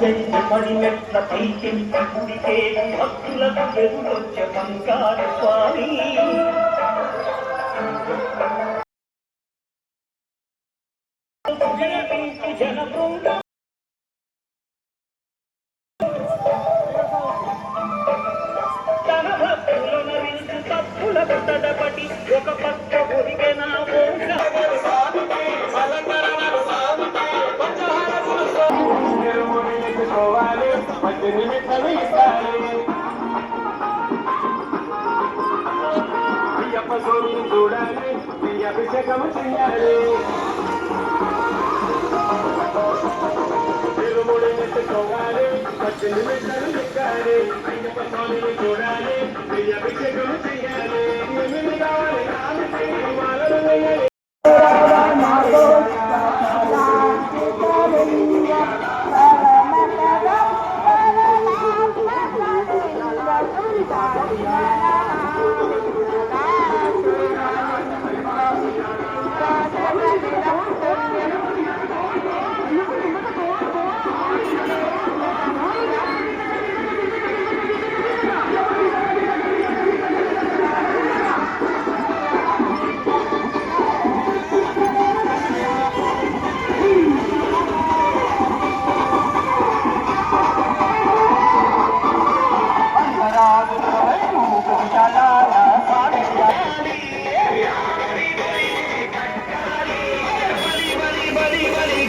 పడిమెట్ల పైకెంటి గుడికే భక్తులకు ఎదురొచ్చే పంకార స్వామి జనబృంద తన భక్తులను నిలిచి తప్పులకు తడబడి ఒక పక్క ఒరిగిన అయ్యప్ప స్వామిని చూడాలి మీ అభిషేకం చెయ్యాలి తిరుముడిని ఎత్తుకోవాలి 18 మెట్లు ఎక్కాలి అయ్యప్ప స్వామిని చూడాలి మీ అభిషేకం చెయ్యాలి ఏమి కావాలి మాలలు వేయాలి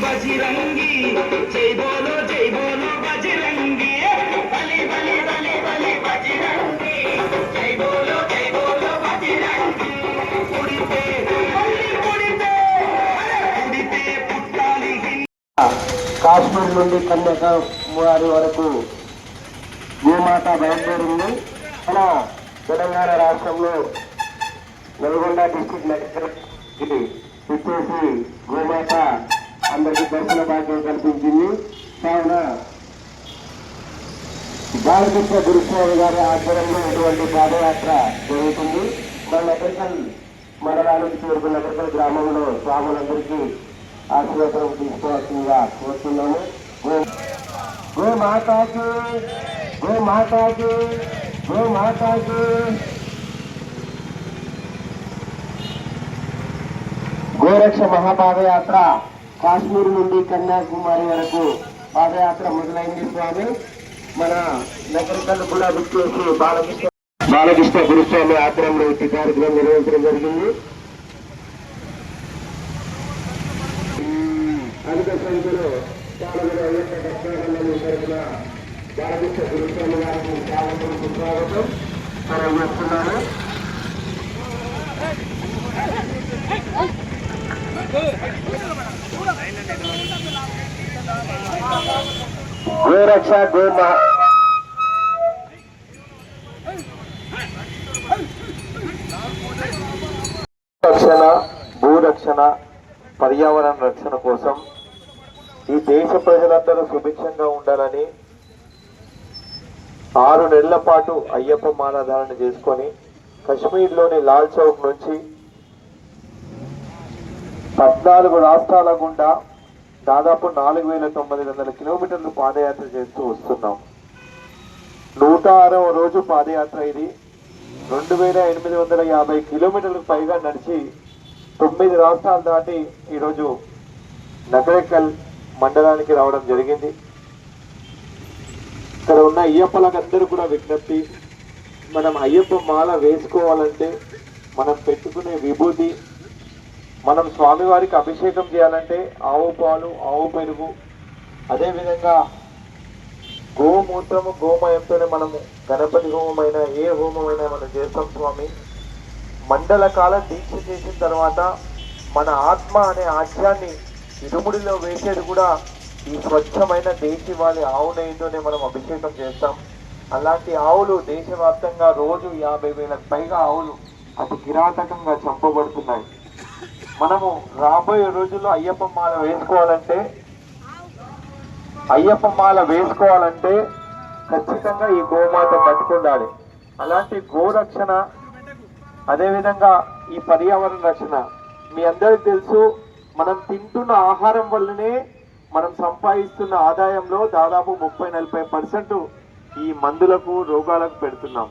बजरंगी जय बोलो बजरंगी बली बली बली बली बजरंगी जय बोलो बजरंगी उड़ते उड़ते उड़ते पुट्टाली కాశ్మీర్ నుండి కన్యాకుమారి వరకు గోమాత బయలుదేరింది. మన తెలంగాణ రాష్ట్రంలో నల్గొండ డిస్టిక్ నగరికి వచ్చేసి గోమాత అందరికీ దర్శన భాగ్యం కల్పించింది. కావున బాలకృష్ణ గురుస్వామి గారి ఆధ్వర్యంలో ఇటువంటి పాదయాత్ర జరుగుతుంది. మన నగరికల్ మండలానికి చేరుకున్న నగరికల్ గ్రామంలో స్వాములందరికీ ఆశీర్వాదం తీసుకోవాల్సిందిగా కోరుతున్నాము. గోమాతాకి గోమాతాకి గోమాతాకి గోరక్ష మహాపాదయాత్ర కాశ్మీర్ నుండి కన్యాకుమారి వరకు పాదయాత్ర మొదలైంది. స్వామి మన నగరికల్ కూడా విచ్చేసి బాలకృష్ణ గురుస్వామి ఆధ్వర్యంలో ఈ కార్యక్రమం నిర్వహించడం జరిగింది. అధిక సంఖ్యలో తరఫున బాలకృష్ణ గురుస్వామి గారికి స్వాగతం తెలియజేస్తున్నారు. గోరక్ష రక్షణ భూరక్షణ పర్యావరణ రక్షణ కోసం ఈ దేశ ప్రజలందరూ సుభిక్షంగా ఉండాలని 6 నెలల పాటు అయ్యప్ప మాలాధారణ చేసుకొని కశ్మీర్లోని లాల్ చౌక్ నుంచి 14 రాష్ట్రాల గుండా దాదాపు 4900 కిలోమీటర్లు పాదయాత్ర చేస్తూ వస్తున్నాం. 106వ రోజు పాదయాత్ర ఇది. 2850 కిలోమీటర్లకు పైగా నడిచి 9 రాష్ట్రాలు దాటి ఈరోజు నగరికల్ మండలానికి రావడం జరిగింది. ఇక్కడ ఉన్న అయ్యప్పలకు అందరూ కూడా విజ్ఞప్తి, మనం అయ్యప్ప మాల వేసుకోవాలంటే మనం పెట్టుకునే విభూతి, మనం స్వామివారికి అభిషేకం చేయాలంటే ఆవు పాలు ఆవు పెరుగు, అదేవిధంగా గోమూత్రము గోమయంతోనే మనము గణపతి హోమమైనా ఏ హోమమైనా మనం చేస్తాం. స్వామి మండల కాల దీక్ష చేసిన తర్వాత మన ఆత్మ అనే ఆజ్యాన్ని ఇరుముడిలో వేసేది కూడా ఈ స్వచ్ఛమైన దేశవాళి ఆవు నెయ్యితోనే మనం అభిషేకం చేస్తాం. అలాంటి ఆవులు దేశవ్యాప్తంగా రోజు 50,000కు పైగా ఆవులు అతి కిరాతకంగా చంపబడుతున్నాయి. మనము రాబోయే రోజుల్లో అయ్యప్ప మాల వేసుకోవాలంటే ఖచ్చితంగా ఈ గోమాత పట్టుకుండాలి. అలాంటి గోరక్షణ, అదేవిధంగా ఈ పర్యావరణ రక్షణ. మీ అందరికీ తెలుసు, మనం తింటున్న ఆహారం వల్లనే మనం సంపాదిస్తున్న ఆదాయంలో దాదాపు 30-40% ఈ మందులకు రోగాలకు పెడుతున్నాం.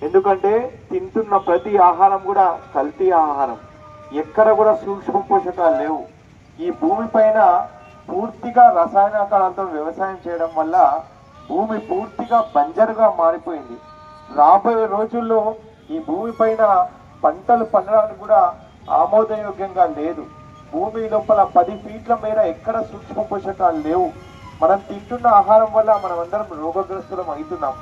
ఎందుకంటే తింటున్న ప్రతి ఆహారం కూడా కల్తీ ఆహారం, ఎక్కడ కూడా సూక్ష్మ పోషకాలు లేవు. ఈ భూమి పైన పూర్తిగా రసాయనికాలతో వ్యవసాయం చేయడం వల్ల భూమి పూర్తిగా బంజరుగా మారిపోయింది. రాబోయే రోజుల్లో ఈ భూమి పైన పంటలు పండడానికి కూడా ఆమోదయోగ్యంగా లేదు. భూమి లోపల 10 ఫీట్ల మేర ఎక్కడ సూక్ష్మ పోషకాలు లేవు. మనం తింటున్న ఆహారం వల్ల మనం అందరం రోగగ్రస్తులం అవుతున్నాం.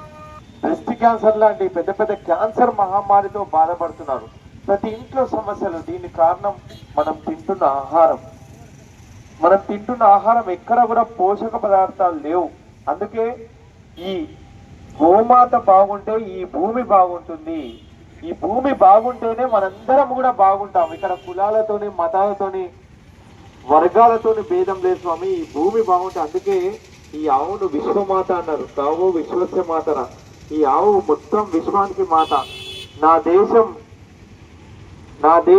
బ్రెస్ట్ క్యాన్సర్ లాంటి పెద్ద పెద్ద క్యాన్సర్ మహమ్మారితో బాధపడుతున్నారు. ప్రతి ఇంట్లో సమస్యలు. దీనికి కారణం మనం తింటున్న ఆహారం. మనం తింటున్న ఆహారం ఎక్కడ కూడా పోషక పదార్థాలు లేవు. అందుకే ఈ గోమాత బాగుంటే ఈ భూమి బాగుంటుంది. ఈ భూమి బాగుంటేనే మనందరం కూడా బాగుంటాం. ఇక్కడ కులాలతోని, మతాలతోని, వర్గాలతోని భేదం లేదు స్వామి. ఈ భూమి బాగుంటే, అందుకే ఈ ఆవును విశ్వమాత అన్నారు. కావు విశ్వస్య మాతర. ఈ ఆవు మొత్తం విశ్వానికి మాత. నా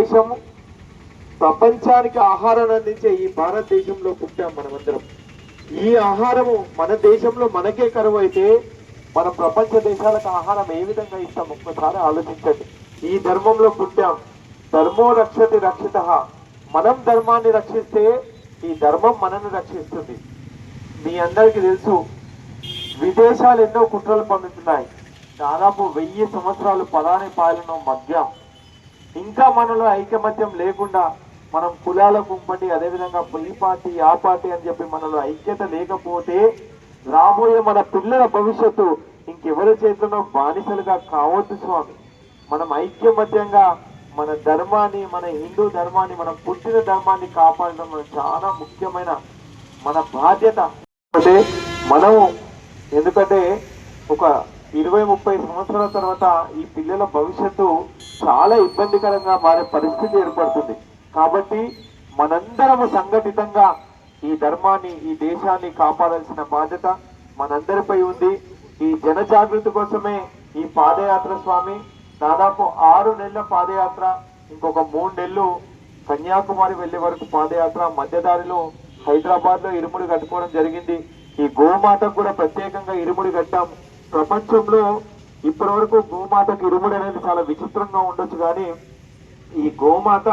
దేశం ప్రపంచానికి ఆహారాన్ని అందించే ఈ భారతదేశంలో పుట్టాం మనమందరం. ఈ ఆహారము మన దేశంలో మనకే కరువు అయితే మన ప్రపంచ దేశాలకు ఆహారం ఏ విధంగా ఇస్తాం ఒక్కసారి ఆలోచించండి. ఈ ధర్మంలో పుట్టాం. ధర్మో రక్షతి రక్షిత. మనం ధర్మాన్ని రక్షిస్తే ఈ ధర్మం మనల్ని రక్షిస్తుంది. మీ అందరికీ తెలుసు, విదేశాలు ఎన్నో కుట్రలు పన్నుతున్నాయి. దాదాపు 1000 సంవత్సరాలు పదాని పాలన మధ్య ఇంకా మనలో ఐకమత్యం లేకుండా మనం కులాల కుంపటి, అదేవిధంగా ఈ పార్టీ ఆ పార్టీ అని చెప్పి మనలో ఐక్యత లేకపోతే రాబోయే మన పిల్లల భవిష్యత్తు ఇంకెవరి చేతుల్లో బానిసలుగా కావద్దు స్వామి. మనం ఐక్యమత్యంగా మన ధర్మాన్ని, మన హిందూ ధర్మాన్ని, మనం పుట్టిన ధర్మాన్ని కాపాడడం మన చాలా ముఖ్యమైన మన బాధ్యత. మనము ఎందుకంటే ఒక 20-30 సంవత్సరాల తర్వాత ఈ పిల్లల భవిష్యత్తు చాలా ఇబ్బందికరంగా మారే పరిస్థితి ఏర్పడుతుంది. కాబట్టి మనందరము సంఘటితంగా ఈ ధర్మాన్ని, ఈ దేశాన్ని కాపాడాల్సిన బాధ్యత మనందరిపై ఉంది. ఈ జనజాగృతి కోసమే ఈ పాదయాత్ర స్వామి. దాదాపు 6 నెలల పాదయాత్ర, ఇంకొక 3 నెలలు కన్యాకుమారి వెళ్లే వరకు పాదయాత్ర. మధ్యదారిలో హైదరాబాద్ లో ఇరుముడి కట్టుకోవడం జరిగింది. ఈ గోమాతకు కూడా ప్రత్యేకంగా ఇరుముడి కట్టాం. ప్రపంచంలో ఇప్పటి వరకు గోమాతకు ఇరుముడి అనేది చాలా విచిత్రంగా ఉండొచ్చు, కానీ ఈ గోమాత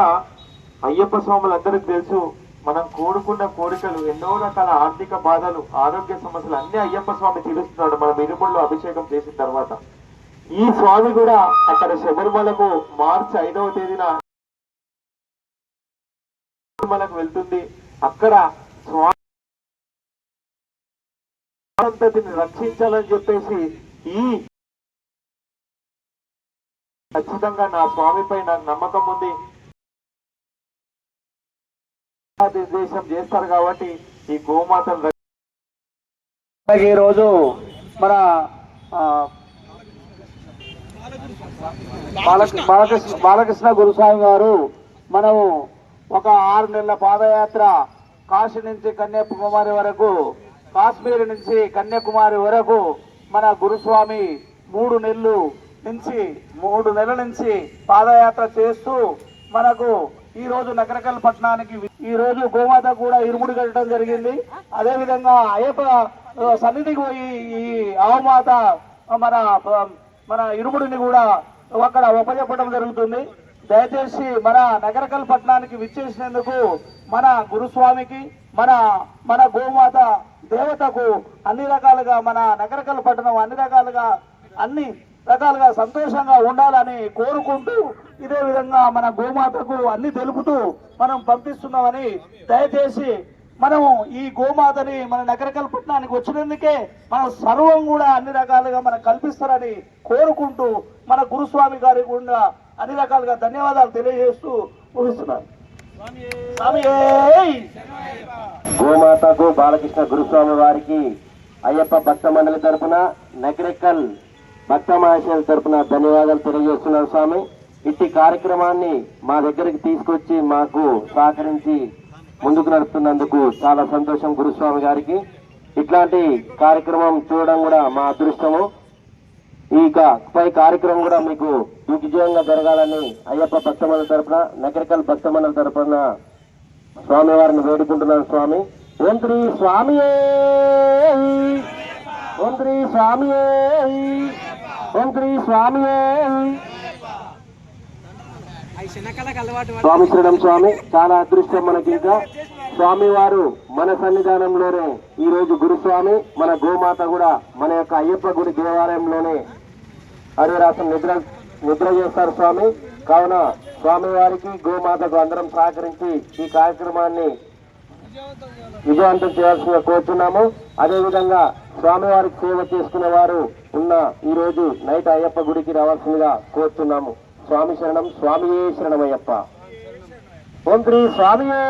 అయ్యప్ప స్వాములందరికీ తెలుసు. మనం కోరుకున్న కోరికలు, ఎన్నో రకాల ఆర్థిక బాధలు, ఆరోగ్య సమస్యలు అన్ని అయ్యప్ప స్వామి తీరుస్తున్నాడు మనం ఇరుముడిలో అభిషేకం చేసిన తర్వాత. ఈ స్వామి కూడా అక్కడ శబరిమలకు మార్చి 5వ తేదీన శబరిమలకు వెళ్తుంది. అక్కడ స్వామి రక్షించాలని చెప్పేసి ఈ ఖచ్చితంగా నా స్వామిపై నాకు నమ్మకం ఉంది. దేశం చేస్తారు కాబట్టి ఈ గోమాతను ఈ రోజు మన బాలకృష్ణ గురుస్వామి గారు మనము ఒక 6 నెలల పాదయాత్ర కాశీ నుంచి కన్యాకుమారి వరకు, కాశ్మీర్ నుంచి కన్యాకుమారి వరకు మన గురుస్వామి 3 నెలల నుంచి పాదయాత్ర చేస్తూ మనకు ఈ రోజు నకరకల్ పట్టణానికి ఈ రోజు గోమాత కూడా ఇరుముడి కట్టడం జరిగింది. అదే విధంగా అయ్యప్ప సన్నిధికి పోయి ఈ ఆవుమాత మన ఇరుముడిని కూడా అక్కడ ఉపజెప్పడం జరుగుతుంది. దయచేసి మన నగరకల్ పట్టణానికి విచ్చేసినందుకు మన గురుస్వామికి, మన గోమాత దేవతకు అన్ని రకాలుగా, మన నగరకల్ పట్టణం అన్ని రకాలుగా సంతోషంగా ఉండాలని కోరుకుంటూ, ఇదే విధంగా మన గోమాతకు అన్ని తెలుపుతూ మనం పంపిస్తున్నామని, దయచేసి మనము ఈ గోమాతని మన నగరకల్ పట్టణానికి వచ్చినందుకే మన సర్వం కూడా అన్ని రకాలుగా మనకు కల్పిస్తారని కోరుకుంటూ మన గురుస్వామి గారికి కూడా అన్ని రకాలుగా ధన్యవాదాలు తెలియజేస్తూ ముగిస్తున్నాను. గోమాతకు బాలకృష్ణ గురుస్వామి వారికి అయ్యప్ప భక్త మండలి తరపున, నగరకల్ భక్త మహాశయుల తరపున ధన్యవాదాలు తెలియజేస్తున్నారు స్వామి. ఇట్టి కార్యక్రమాన్ని మా దగ్గరికి తీసుకొచ్చి మాకు సహకరించి ముందుకు నడుపుతున్నందుకు చాలా సంతోషం గురుస్వామి గారికి. ఇట్లాంటి కార్యక్రమం చూడడం కూడా మా అదృష్టము. పై కార్యక్రమం కూడా మీకు దిగ్విజయంగా జరగాలని అయ్యప్ప భక్త మండలి తరపున, నగరకల్ భక్త మండలి తరపున స్వామి వారిని వేడుకుంటున్నాను స్వామి. ఓం శ్రీ స్వామియే ఓం శ్రీ స్వామియే ఓం శ్రీ స్వామియే. స్వామి శరణం స్వామి. చాలా అదృష్టం మనకి. ఇంకా స్వామివారు మన సన్నిధానంలోనే ఈరోజు గురుస్వామి, మన గోమాత కూడా మన యొక్క అయ్యప్ప గుడి దేవాలయంలోనే హరిరాసం నిద్ర చేస్తారు స్వామి. కావున స్వామివారికి గోమాతకు అందరం సహకరించి ఈ కార్యక్రమాన్ని విజయవంతం చేయాల్సిందిగా కోరుతున్నాము. అదేవిధంగా స్వామివారికి సేవ చేసుకునే వారు ఉన్న ఈ రోజు నైట్ అయ్యప్ప గుడికి రావాల్సిందిగా కోరుతున్నాము. స్వామి శరణం. స్వామియే శరణమయ్యప్ప. ఓం శ్రీ స్వామియే.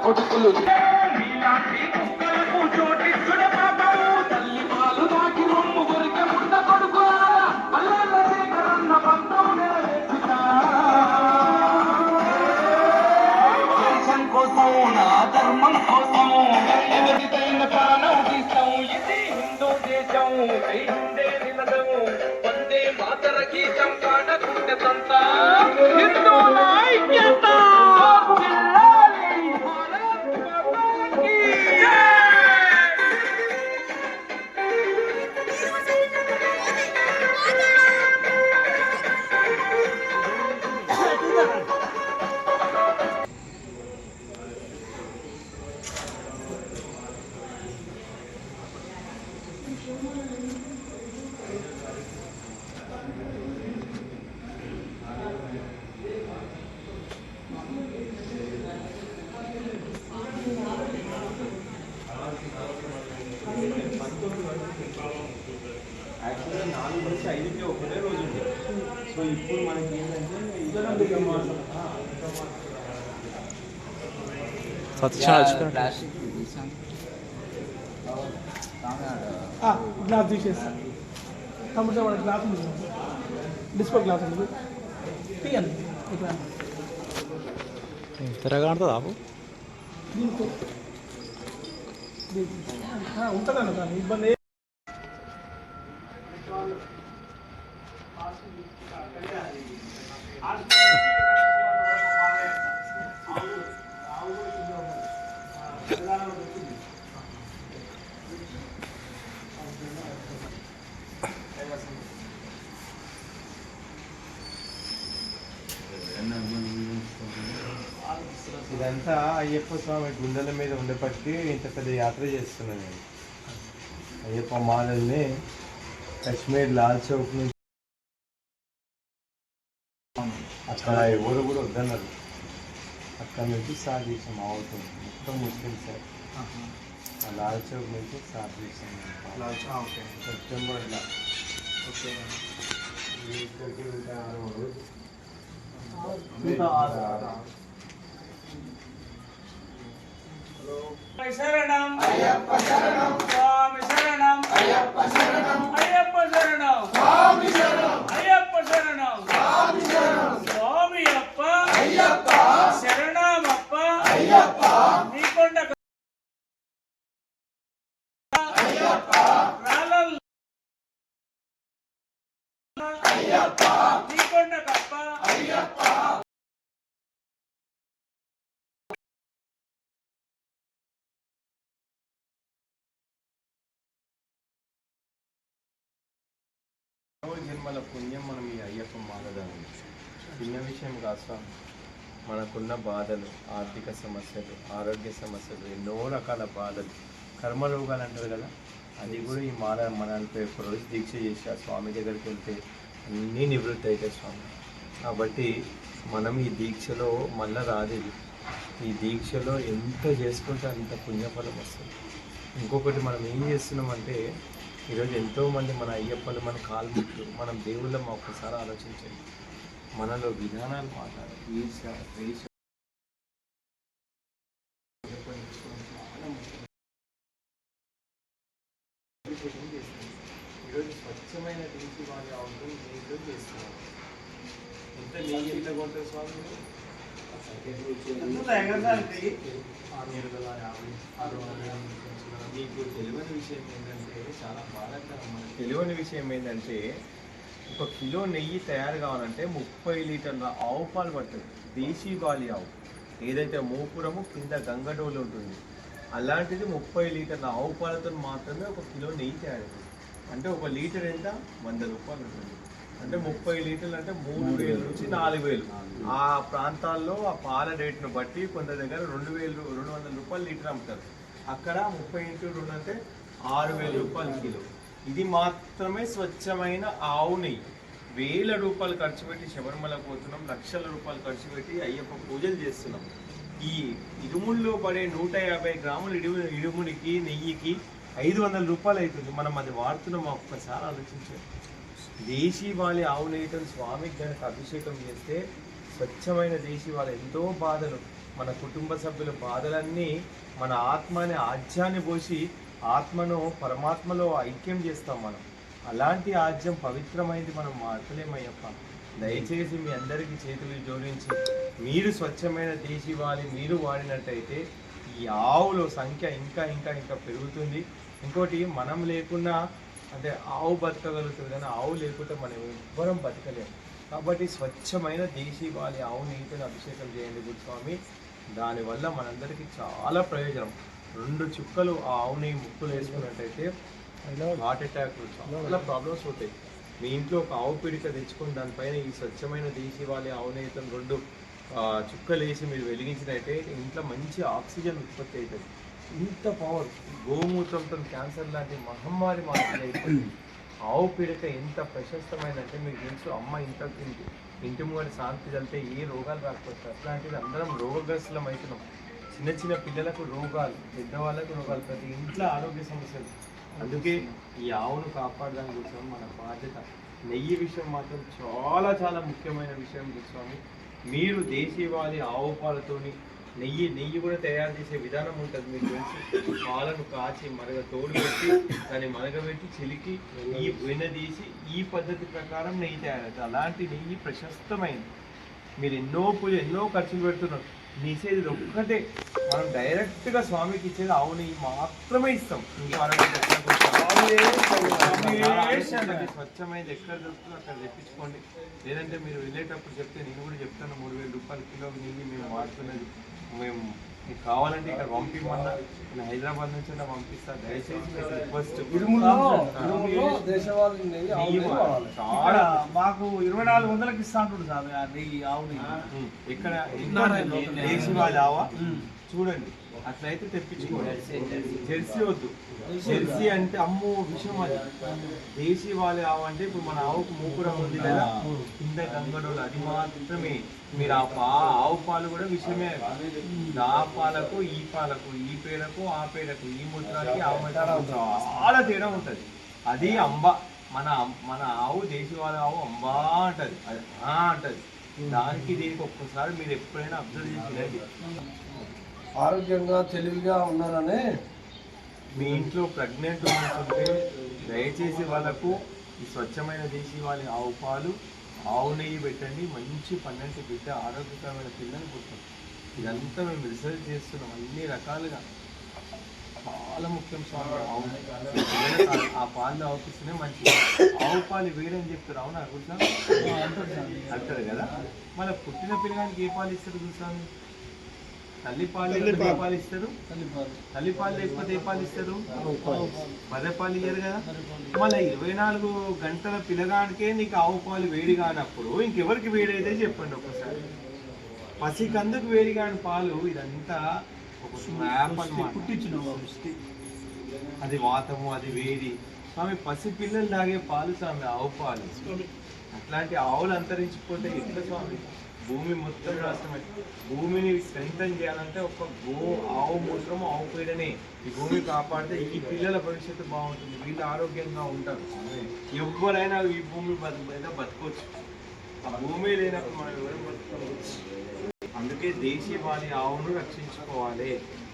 కొడుకులు తల్లి పాలు దాకి రొమ్ము కొరికే ముద్ద కొడుకు దేశం కోసం నా ధర్మం కోసం ఎవరికైన ప్రాణం తీస్తాం. ఇది హిందూ దేశం. హిందే నిలదం వందే మాతర గీతం కాడకుంటే సంతా హిందువుల ఐక్యత. యాక్చువల్గా 4 నుంచి 5కి ఒకటే రోజు ఉంది. సో ఇప్పుడు మనకి ఏంటంటే గ్లాస్ తీసేస్తాను. కంప్యూటర్ వాళ్ళ గ్లాస్ ఉంది, డిస్ప్లే గ్లాస్ ఉంది. తీయండి తిరగాడుతుంది ఆపు ఉంటుందన్న దాన్ని ఇబ్బంది. ఇదంతా అయ్యప్ప స్వామి గుండెల మీద ఉండేపటికి ఇంత పెద్ద యాత్ర చేస్తున్నాను నేను. అయ్యప్ప మాలల్ని కాశ్మీర్ లాల్ చౌక్ నుంచి అక్కడ ఎవరు కూడా వద్దన్నారు. అక్కడ నుంచి స్టార్ట్ చేసాం. అవుతుంది మొత్తం ముస్లిం సార్. లాల్ చౌక్ నుంచి స్టార్ట్ చేసాం. సెప్టెంబర్లో ఇక్కడికి 6 రోజులు శరణం అయ్యప్ప శరణం స్వామి శరణం అయ్యప్ప శరణం అయ్యప్ప శరణం స్వామి శరణం అయ్యప్ప శరణం స్వామి శరణం స్వామి అప్ప అయ్యప్ప శరణమప్ప అయ్యప్ప నీకొండ అయ్యప్ప రాలల్ అయ్యప్ప నీకొండ కప్ప అయ్యప్ప జన్మల పుణ్యం మనం ఈ అయ్యప్ప మాలదానం చిన్న విషయం కాదు స్వామి. మనకున్న బాధలు, ఆర్థిక సమస్యలు, ఆరోగ్య సమస్యలు, ఎన్నో రకాల బాధలు, కర్మరోగాలు అంటారు కదా, అది కూడా ఈ మాల మన 41 రోజు దీక్ష చేసి ఆ స్వామి దగ్గరికి వెళ్తే అన్నీ నివృత్తి అవుతాయి స్వామి. కాబట్టి మనం ఈ దీక్షలో మళ్ళీ రాదేది, ఈ దీక్షలో ఎంత చేసుకుంటే అంత పుణ్యఫలం వస్తుంది. ఇంకొకటి మనం ఏం చేస్తున్నామంటే ఈరోజు ఎంతోమంది మన అయ్యప్పలు, మన కాల్ముట్లు, మనం దేవుళ్ళం ఒక్కసారి ఆలోచించండి. మనలో విధానాలు మాట్లాడాలి, ఈర్ష్య, ద్వేష, ఈరోజు స్వచ్ఛమైన దీక్ష వారి అవుతుంది నీళ్ళు చేస్తున్నాం. ఎంత నెయ్యి ఎంత కొంటారు స్వామి? 650 మీకు తెలియని విషయం ఏంటంటే, చాలా బాధాకరం, మనకు తెలియని విషయం ఏంటంటే 1 కిలో నెయ్యి తయారు కావాలంటే 30 లీటర్ల ఆవు పాలు పడుతుంది. దేశీ బాలి ఆవు ఏదైతే మూపురము కింద గంగడోలు ఉంటుంది, అలాంటిది 30 లీటర్ల ఆవు పాలతో మాత్రమే 1 కిలో నెయ్యి తయారవుతుంది. అంటే 1 లీటర్ ఎంత? 100 రూపాయలు ఉంటుంది. అంటే 30 లీటర్లు అంటే 3000 నుంచి 4000. ఆ ప్రాంతాల్లో ఆ పాల రేటును బట్టి కొందరి దగ్గర 200 రూపాయలు లీటర్ అమ్ముతారు. అక్కడ 30 × 2 అంటే 6000 రూపాయలు కిలో. ఇది మాత్రమే స్వచ్ఛమైన ఆవు నెయ్యి. 1000 రూపాయలు ఖర్చు పెట్టి శబరిమల పోతున్నాం, లక్షల రూపాయలు ఖర్చు పెట్టి అయ్యప్ప పూజలు చేస్తున్నాం. ఈ ఇరుముల్లో పడే 150 గ్రాముల ఇరుముడికి నెయ్యికి 500 రూపాయలు అవుతుంది. మనం అది వాడుతున్నాం, ఒక్కసారి ఆలోచించాలి. దేశీ వాళ్ళ ఆవు నెయ్యితో స్వామికి కనుక అభిషేకం చేస్తే స్వచ్ఛమైన దేశీ వాళ్ళ ఎంతో బాధలు, మన కుటుంబ సభ్యుల బాధలన్నీ మన ఆత్మని ఆజ్యాన్ని పోసి ఆత్మను పరమాత్మలో ఐక్యం చేస్తాం మనం. అలాంటి ఆజ్యం పవిత్రమైంది, మనం మార్చలేమయ్యప్ప. దయచేసి మీ అందరికీ చేతులు జోడించి మీరు స్వచ్ఛమైన దేశీ వాలి మీరు వాడినట్టయితే ఈ ఆవుల సంఖ్య ఇంకా ఇంకా ఇంకా పెరుగుతుంది. ఇంకోటి, మనం లేకున్నా అంటే ఆవు బతకగలుగుతుంది, కానీ ఆవు లేకుంటే మనం ఎవ్వరం బతకలేము. కాబట్టి స్వచ్ఛమైన దేశీ వాలి ఆవు నెయ్యితో అభిషేకం చేయండి గురుస్వామి. దానివల్ల మనందరికీ చాలా ప్రయోజనం. 2 చుక్కలు ఆ ఆవు నెయ్యి ముక్కులు వేసుకున్నట్టయితే హార్ట్ అటాక్లు చాలా ప్రాబ్లమ్స్ అవుతాయి. మీ ఇంట్లో ఒక ఆవు పిడిక తెచ్చుకొని దానిపైన ఈ స్వచ్ఛమైన దేశీ వాలి ఆవు నెయ్యితో 2 చుక్కలు వేసి మీరు వెలిగించినట్టయితే ఇంట్లో మంచి ఆక్సిజన్ ఉత్పత్తి అవుతుంది. ఇంత పవర్ గోమూత్రంతో క్యాన్సర్ లాంటి మహమ్మారి మాత్రమే అయిపోతుంది. ఆవు పిడక ఎంత ప్రశస్తమైనంటే మీకు తెలుసు, అమ్మ ఇంటి ముందు శాంతి చల్లితే ఏ రోగాలు రాకపోతాయి. అట్లాంటిది అందరం రోగగ్రస్తులం అవుతున్నాం. చిన్న చిన్న పిల్లలకు రోగాలు, పెద్దవాళ్ళకు రోగాలు, ప్రతి ఇంట్లో ఆరోగ్య సమస్యలు. అందుకే ఈ ఆవును కాపాడడం కోసం మన బాధ్యత. నెయ్యి విషయం మాత్రం చాలా చాలా ముఖ్యమైన విషయం స్వామి. మీరు దేశీ వాలి ఆవు పాలతోని నెయ్యి కూడా తయారు చేసే విధానం ఉంటుంది మీకు తెలుసు. పాలను కాచి తోడు పెట్టి దాన్ని మరగబెట్టి చిలికి ఈ వెన్నదీసి ఈ పద్ధతి ప్రకారం నెయ్యి తయారవుతుంది. అలాంటి నెయ్యి ప్రశస్తమైంది. మీరు ఎన్నో ఖర్చులు పెడుతున్నారు. నిసేది ఒక్కటే, మనం డైరెక్ట్గా స్వామికి ఇచ్చేది ఆవు నెయ్యి మాత్రమే ఇస్తాం. స్వచ్ఛమైనది ఎక్కడ దొరుకుతుందో అక్కడ తెప్పించుకోండి. లేదంటే మీరు వెళ్ళేటప్పుడు చెప్తే నేను కూడా చెప్తాను, 3000 రూపాయలు కిలో నెయ్యి మేము వాడుతున్నది. మేము మీకు కావాలంటే ఇక్కడ పంపిమన్నా, నేను హైదరాబాద్ నుంచి పంపిస్తా. దయచేసి చాలా మాకు 2400కి ఇస్తా అంటుండు సార్ నెయ్యి, ఆవు నెయ్యి. ఇక్కడ దేశీ వాళ్ళ ఆవా చూడండి, అట్లయితే తెప్పించుకోండి. జెర్సీ వద్దు. జెర్సీ అంటే అమ్మో విషయం. అది దేశీ వాళ్ళ ఆవు అంటే ఇప్పుడు మన ఆవుకు మూపురం ఉంది కదా, కింద గంగడోలు, అది మాత్రమే. మీరు ఆవు పాలు కూడా విషయమే. ఆ పాలకు ఈ పాలకు, ఈ పేడకు ఆ పేడకు, ఈ ముద్రకి ఆ ముద్రకు చాలా తేడా ఉంటుంది. అది అంబ. మన ఆవు దేశీ వాళ్ళ ఆవు అంబా అంటది, అది అంటది. దానికి దీనికి ఒక్కసారి మీరు ఎప్పుడైనా అబ్జర్వ్ చేసి ఆరోగ్యంగా తెలివిగా ఉన్నారని మీ ఇంట్లో ప్రెగ్నెంట్ ఉంటే దయచేసి వాళ్ళకు ఈ స్వచ్ఛమైన దేశీవాళీ ఆవు పాలు ఆవు నెయ్యి పెట్టండి. మంచి 12 బిడ్డ ఆరోగ్యకరమైన పిల్లలు పుట్టారు. ఇదంతా మేము రీసెర్చ్ చేస్తున్నాం అన్ని రకాలుగా. చాలా ముఖ్యం స్వామి ఆవు పిల్లలకు ఆ పాలు ఆవుపిస్తేనే మంచిది. ఆవు పాలు వేడని చెప్తారు, అవునా అనుకుంటున్నా అంటారు కదా. మన పుట్టిన పిల్లగానికి ఏ పాలు ఇస్తారు చూసాము? తల్లిపాలు ఏ పాలు ఇస్తారు? తల్లిపాలు లేకపోతే ఏ పాలు ఇస్తారు? బర్రె పాలు ఇయ్యరు కదా. మళ్ళీ 24 గంటల పిల్లగానికే నీకు ఆవు పాలు వేడి కానప్పుడు ఇంకెవరికి వేడి అయితే చెప్పండి ఒకసారి. పసికందుకు వేడి కాని పాలు ఇదంతా ఒక స్నాప్ అన్నమాట. అది వాతము, అది వేడి. స్వామి పసి పిల్లలు తాగే పాలు స్వామి ఆవు పాలు. అట్లాంటి ఆవులు అంతరించిపోతే ఎట్లా స్వామి? భూమి మొత్తం నాశనమే. భూమిని స్ట్రెంథన్ చేయాలంటే ఒక ఆవు మూత్రము ఆవు పేడనే ఈ భూమి కాపాడితే ఈ పిల్లల భవిష్యత్తు బాగుంటుంది, వీళ్ళు ఆరోగ్యంగా ఉంటారు. ఎవరైనా ఈ భూమి మీద బతకొచ్చు. ఆ భూమి లేనప్పుడు మనం ఎవరు బతుకోవచ్చు. అందుకే దేశీవాళీ ఆవును రక్షించుకోవాలి.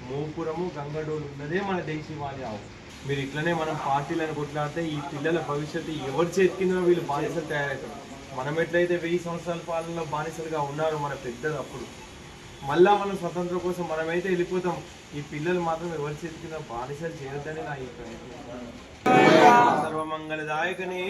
మోపురము గంగడోలు ఉన్నదే మన దేశీవాళీ ఆవు. మీరు ఇట్లనే మనం పార్టీలను కొట్లాడితే ఈ పిల్లల భవిష్యత్తు ఎవరి చేతి కింద వీళ్ళు బానిసలు తయారవుతారు. మనం ఎట్లయితే 1000 సంవత్సరాల పాలనలో బానిసలుగా ఉన్నారు మన పెద్దలు, అప్పుడు మళ్ళా మనం స్వతంత్రం కోసం మనమైతే వెళ్ళిపోతాం. ఈ పిల్లలు మాత్రం ఎవరి చేతి కింద బానిసలు చేయొద్దని నా అభిప్రాయం. సర్వమంగళదాయకనే